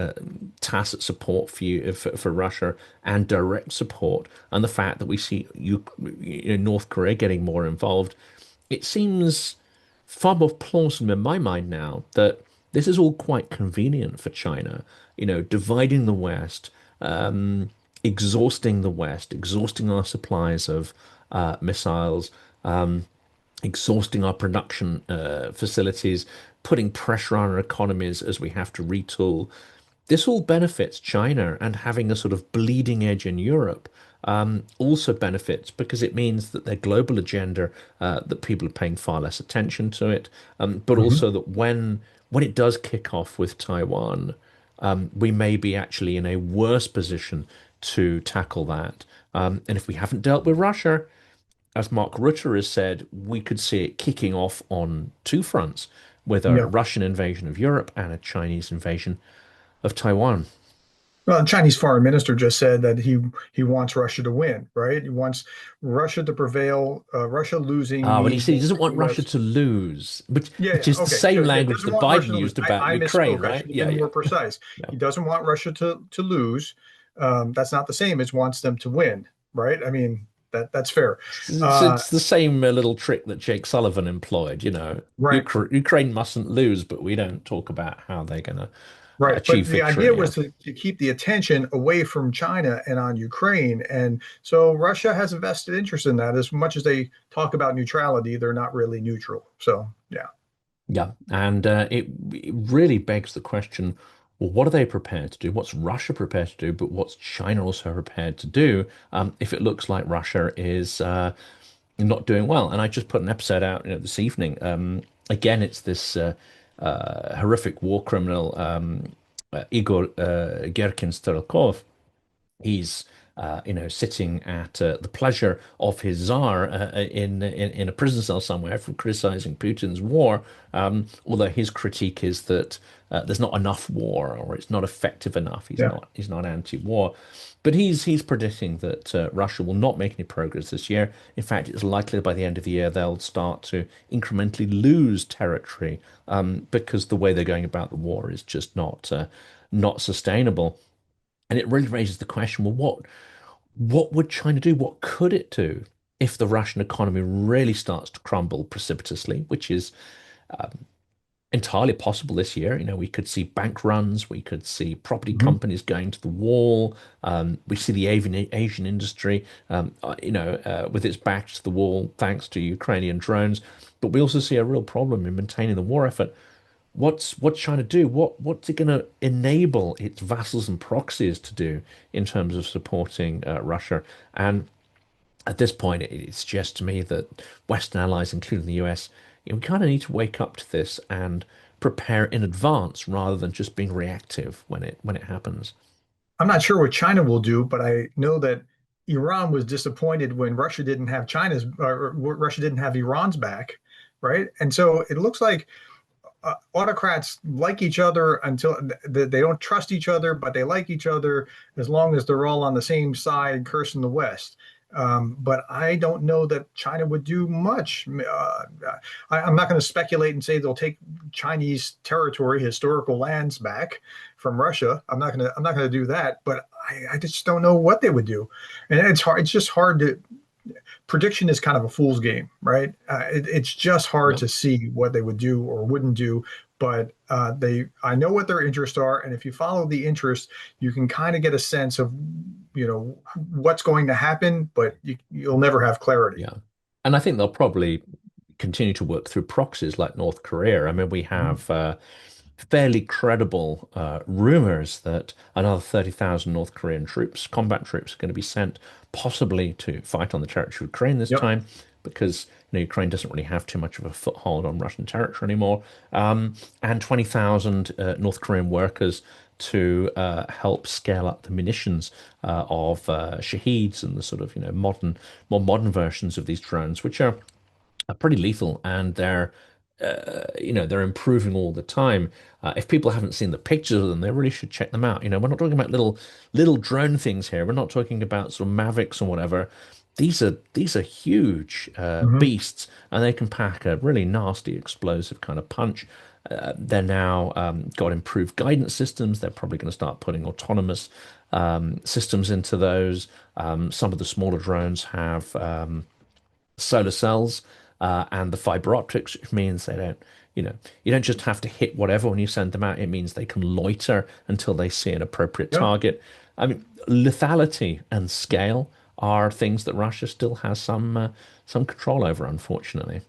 tacit support for Russia and direct support, and the fact that we see North Korea getting more involved, it seems far more plausible in my mind now that this is all quite convenient for China, dividing the West, exhausting the West, exhausting our supplies of missiles, exhausting our production facilities, putting pressure on our economies as we have to retool. This all benefits China, and having a sort of bleeding edge in Europe also benefits because it means that their global agenda, that people are paying far less attention to it, but Mhm. also that when it does kick off with Taiwan, we may be actually in a worse position to tackle that. And if we haven't dealt with Russia, as Mark Rutte has said, we could see it kicking off on two fronts, with a Yeah. Russian invasion of Europe and a Chinese invasion of Taiwan. Well, the Chinese foreign minister just said that he wants Russia to win, right? He wants Russia to prevail. Russia losing Well, he means said he more doesn't for the want Russia U.S. to lose, which Yeah, which yeah, is the okay. same Yeah, language doesn't that want Russia Biden to lose. used about I Ukraine, misspoke. I right? should have Yeah, been yeah, more precise. yeah. He doesn't want Russia to lose. That's not the same as wants them to win, right? I mean, that's fair. Uh, It's the same little trick that Jake Sullivan employed. right. Ukraine mustn't lose, but we don't talk about how they're going to Right. But achieve the idea victory. Yeah. was to keep the attention away from China and on Ukraine. And so Russia has a vested interest in that. As much as they talk about neutrality, they're not really neutral. So, yeah. Yeah, and it really begs the question, well, what are they prepared to do? What's Russia prepared to do? But what's China also prepared to do if it looks like Russia is not doing well? And I just put an episode out, this evening. Again, it's this horrific war criminal, Igor Gerkin Strelkov. He's sitting at the pleasure of his czar in a prison cell somewhere for criticizing Putin's war. Although his critique is that there's not enough war, or it's not effective enough. He's Yeah. not anti-war. But he's predicting that Russia will not make any progress this year. In fact, it's likely by the end of the year they'll start to incrementally lose territory because the way they're going about the war is just not sustainable. And it really raises the question, well, what would China do? What could it do if the Russian economy really starts to crumble precipitously, which is entirely possible this year. We could see bank runs, we could see property Mhm. companies going to the wall. We see the Asian industry, with its back to the wall thanks to Ukrainian drones. But we also see a real problem in maintaining the war effort. What's China do? What's it going to enable its vassals and proxies to do in terms of supporting Russia? And at this point, it suggests to me that Western allies, including the US, we kind of need to wake up to this and prepare in advance rather than just being reactive when it happens. I'm not sure what China will do, but I know that Iran was disappointed when Russia didn't have Iran's back, right? And so it looks like autocrats like each other until they don't trust each other, but they like each other as long as they're all on the same side cursing the West. But I don't know that China would do much. I'm not going to speculate and say they'll take Chinese territory, historical lands back from Russia. I'm not going to do that. But I just don't know what they would do, and it's hard. It's just hard to prediction is kind of a fool's game, right? It's just hard Yeah. to see what they would do or wouldn't do, but I know what their interests are, and if you follow the interest, you can kind of get a sense of, what's going to happen, but you'll never have clarity. Yeah. And I think they'll probably continue to work through proxies like North Korea. I mean, we Mhm. have fairly credible rumors that another 30,000 North Korean troops, combat troops, are going to be sent possibly to fight on the territory of Ukraine this Yep. time because Ukraine doesn't really have too much of a foothold on Russian territory anymore. And 20,000 North Korean workers to help scale up the munitions of Shaheeds and the sort of more modern versions of these drones, which are pretty lethal, and they're improving all the time. If people haven't seen the pictures of them, they really should check them out. We're not talking about little drone things here. We're not talking about sort of Mavics or whatever. These are huge Hmm. beasts, and they can pack a really nasty explosive kind of punch. They're now got improved guidance systems. They're probably going to start putting autonomous systems into those. Some of the smaller drones have solar cells and the fiber optics, which means they don't, you don't just have to hit whatever when you send them out. It means they can loiter until they see an appropriate Yeah. target. I mean, lethality and scale are things that Russia still has some control over, unfortunately.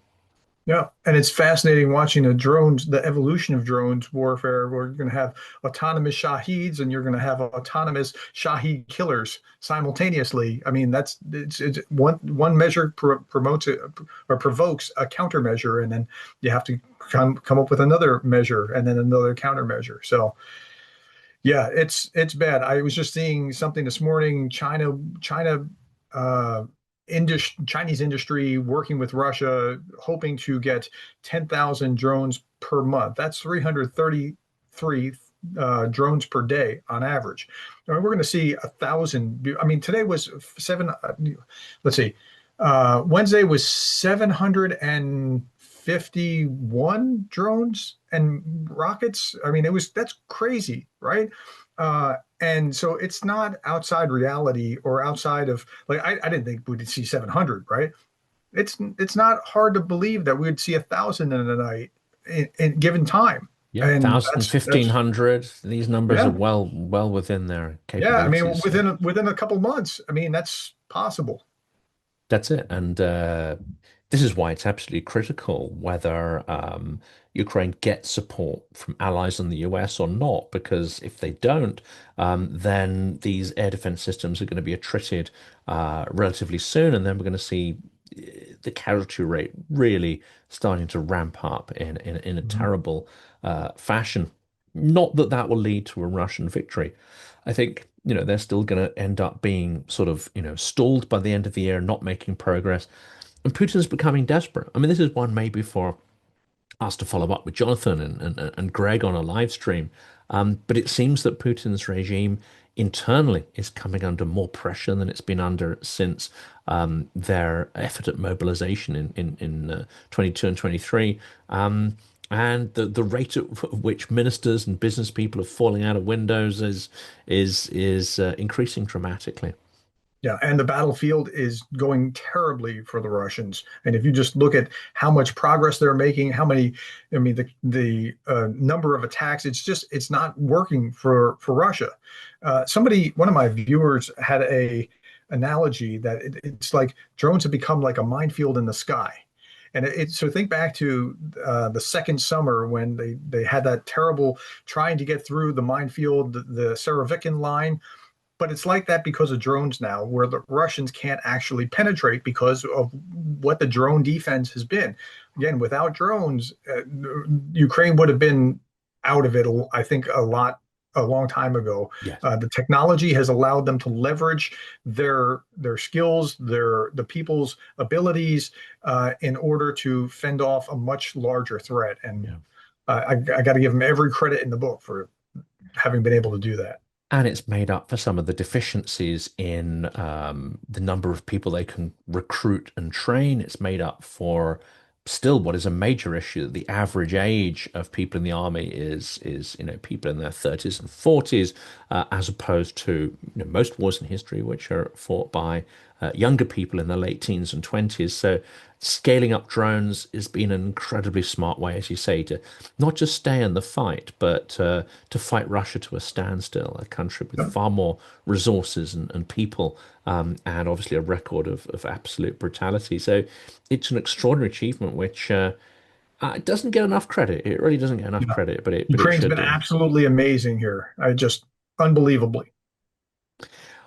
Yeah, and it's fascinating watching the evolution of drones warfare, where you're going to have autonomous Shaheeds and you're going to have autonomous Shaheed killers simultaneously. I mean, it's one measure promotes it or provokes a countermeasure, and then you have to come up with another measure and then another countermeasure. So yeah, it's bad. I was just seeing something this morning. China uh, Chinese industry working with Russia, hoping to get 10,000 drones per month. That's 333 drones per day on average. We're going to see 1,000. I mean, today was seven. Let's see. Wednesday was 751 drones and rockets. I mean, that's crazy, right? And so it's not outside reality or outside of, like, I didn't think we'd see 700, right? It's not hard to believe that we'd see 1,000 in a night in given time. Yeah, And 1,000, 1,500. These numbers are yeah, well within their yeah. I mean, capabilities. So within a couple months, I mean, that's possible. that's it. And this is why it's absolutely critical whether Ukraine gets support from allies in the US or not, because if they don't, then these air defense systems are going to be attrited relatively soon, and then we're going to see the casualty rate really starting to ramp up in a Mhm. terrible fashion. Not that that will lead to a Russian victory, I think, they're still going to end up being sort of, stalled by the end of the year, not making progress. And Putin's becoming desperate. I mean, this is one maybe for us to follow up with Jonathan and Greg on a live stream. But it seems that Putin's regime internally is coming under more pressure than it's been under since their effort at mobilization in 22 and 23. And the rate at which ministers and business people are falling out of windows is increasing dramatically. Yeah, and the battlefield is going terribly for the Russians. And if you just look at how much progress they're making, how many, I mean, the number of attacks, it's not working for Russia. One of my viewers had a analogy that it's like drones have become like a minefield in the sky. And so think back to the second summer when they had that terrible trying to get through the minefield, the Saravikin line, but it's like that because of drones now, where the Russians can't actually penetrate because of what the drone defense has been. Again, without drones, Ukraine would have been out of it, I think, a long time ago. Yes. The technology has allowed them to leverage their skills, the people's abilities in order to fend off a much larger threat. And Yeah. I got to give them every credit in the book for having been able to do that. And it's made up for some of the deficiencies in the number of people they can recruit and train. It's made up for still what is a major issue that the average age of people in the army is people in their 30s and 40s, as opposed to most wars in history, which are fought by younger people in their late teens and 20s. So scaling up drones has been an incredibly smart way, as you say, to not just stay in the fight, but to fight Russia to a standstill, a country with far more resources and people, and obviously a record of absolute brutality. So it's an extraordinary achievement, which it doesn't get enough credit. It really doesn't get enough Yeah. credit, but it Ukraine's should been do. absolutely amazing here. I just unbelievably.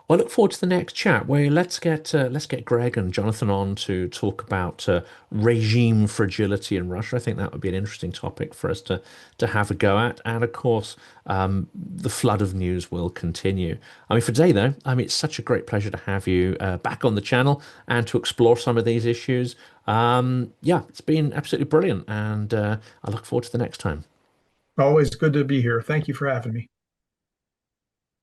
Well, I look forward to the next chat where let's get Greg and Jonathan on to talk about regime fragility in Russia. I think that would be an interesting topic for us to have a go at. And of course, the flood of news will continue. I mean, for today though, I mean, it's such a great pleasure to have you back on the channel and to explore some of these issues. Yeah, it's been absolutely brilliant, and I look forward to the next time. Always good to be here. Thank you for having me.